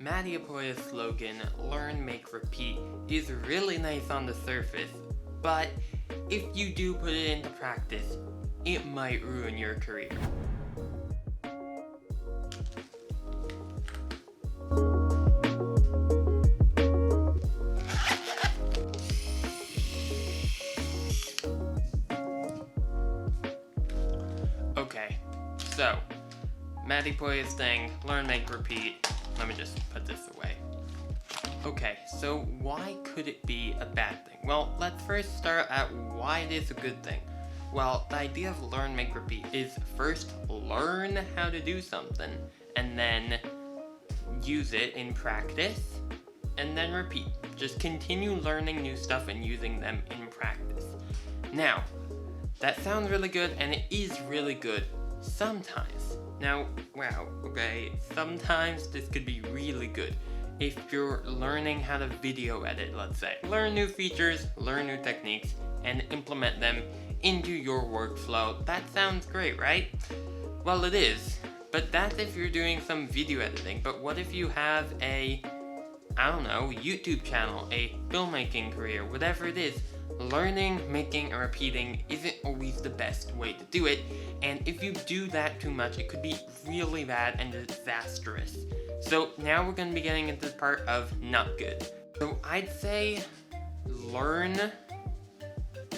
Matti Haapoja's slogan, learn, make, repeat, is really nice on the surface, but if you do put it into practice, it might ruin your career. Okay, so, Matti Haapoja's thing, learn, make, repeat. Let me just put this away. Okay, so why could it be a bad thing? Well, let's first start at why it is a good thing. Well, the idea of learn, make, repeat is first learn how to do something, and then use it in practice, and then repeat. Just continue learning new stuff and using them in practice. Now, that sounds really good, and it is really good sometimes. Now, wow, okay, sometimes this could be really good if you're learning how to video edit, let's say. Learn new features, learn new techniques, and implement them into your workflow. That sounds great, right? Well, it is, but that's if you're doing some video editing. But what if you have a, I don't know, YouTube channel, a filmmaking career, whatever it is? Learning, making, and repeating isn't always the best way to do it, and if you do that too much, it could be really bad and disastrous. So now we're going to be getting into the part of not good. So I'd say learn,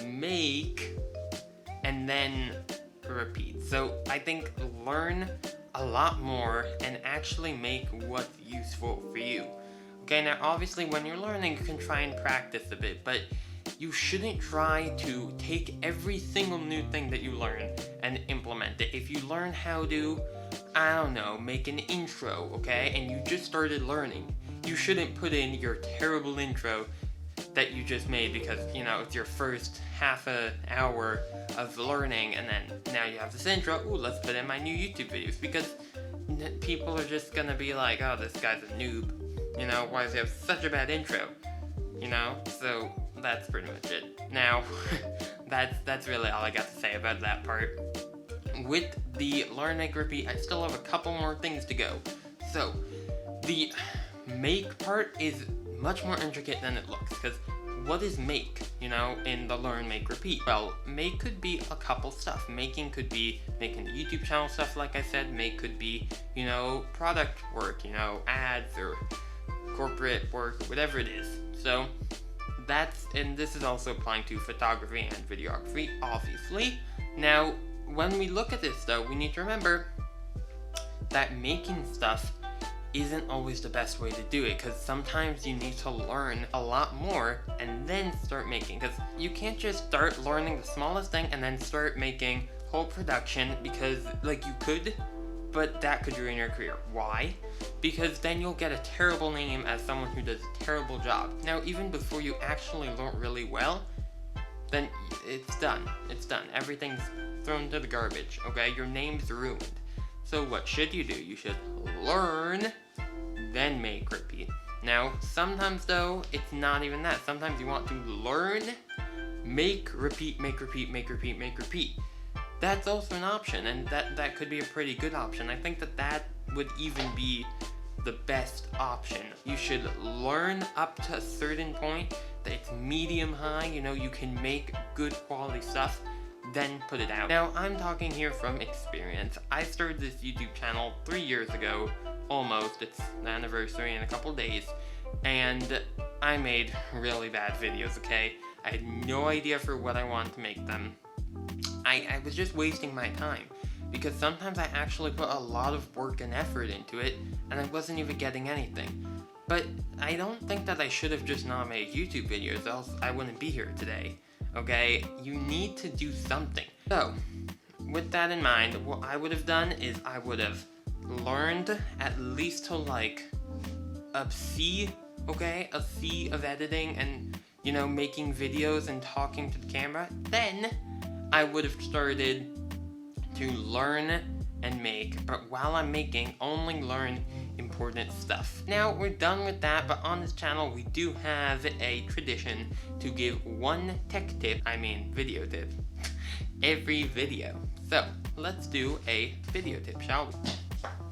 make, and then repeat. So I think learn a lot more and actually make what's useful for you. Okay, now obviously when you're learning, you can try and practice a bit, but you shouldn't try to take every single new thing that you learn and implement it. If you learn how to, I don't know, make an intro, okay, and you just started learning, you shouldn't put in your terrible intro that you just made because, you know, it's your first half an hour of learning, and then now you have this intro, ooh, let's put in my new YouTube videos, because people are just gonna be like, oh, this guy's a noob, you know, why does he have such a bad intro, you know, so that's pretty much it. Now, that's really all I got to say about that part. With the learn, make, repeat, I still have a couple more things to go. So, the make part is much more intricate than it looks, because what is make, you know, in the learn, make, repeat? Well, make could be a couple stuff. Making could be making the YouTube channel stuff, like I said. Make could be, you know, product work, you know, ads or corporate work, whatever it is. So, and this is also applying to photography and videography, obviously. Now, when we look at this though, we need to remember that making stuff isn't always the best way to do it, because sometimes you need to learn a lot more and then start making, because you can't just start learning the smallest thing and then start making whole production, because like you could, but that could ruin your career. Why? Because then you'll get a terrible name as someone who does a terrible job. Now, even before you actually learn really well, then it's done. It's done. Everything's thrown to the garbage, okay? Your name's ruined. So what should you do? You should learn, then make, repeat. Now, sometimes though, it's not even that. Sometimes you want to learn, make, repeat, make, repeat, make, repeat, make, repeat. That's also an option, and that could be a pretty good option. I think that would even be the best option. You should learn up to a certain point that it's medium high, you know, you can make good quality stuff, then put it out. Now, I'm talking here from experience. I started this YouTube channel 3 years ago, almost. It's the anniversary in a couple days, and I made really bad videos, okay? I had no idea for what I wanted to make them. I was just wasting my time, because sometimes I actually put a lot of work and effort into it, and I wasn't even getting anything. But I don't think that I should have just not made YouTube videos, else I wouldn't be here today, okay? You need to do something. So, with that in mind, what I would have done is I would have learned at least to like a C, okay? A C of editing and, you know, making videos and talking to the camera. Then I would have started to learn and make, but while I'm making, only learn important stuff. Now, we're done with that, but on this channel, we do have a tradition to give one tech tip, video tip, every video. So, let's do a video tip, shall we?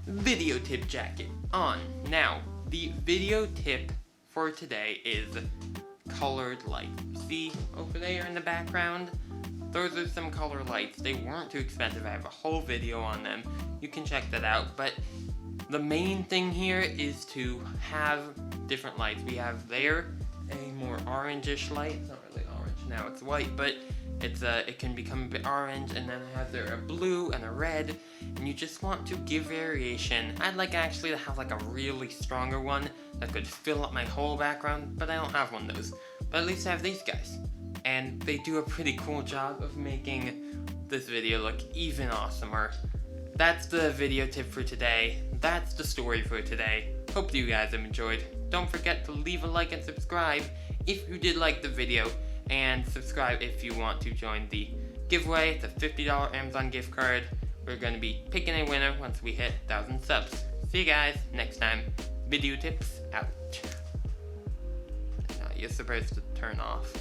Video tip jacket on. Now, the video tip for today is colored lights. See over there in the background? Those are some color lights. They weren't too expensive. I have a whole video on them. You can check that out. But the main thing here is to have different lights. We have there a more orangish light. It's not really orange now, it's white, but it can become a bit orange, and then I have there a blue and a red, and you just want to give variation. I'd like actually to have like a really stronger one that could fill up my whole background, but I don't have one of those. But at least I have these guys, and they do a pretty cool job of making this video look even awesomer. That's the video tip for today. That's the story for today. Hope you guys have enjoyed. Don't forget to leave a like and subscribe if you did like the video, and subscribe if you want to join the giveaway, the $50 Amazon gift card. We're going to be picking a winner once we hit 1,000 subs. See you guys next time. Video tips out. Now you're supposed to turn off.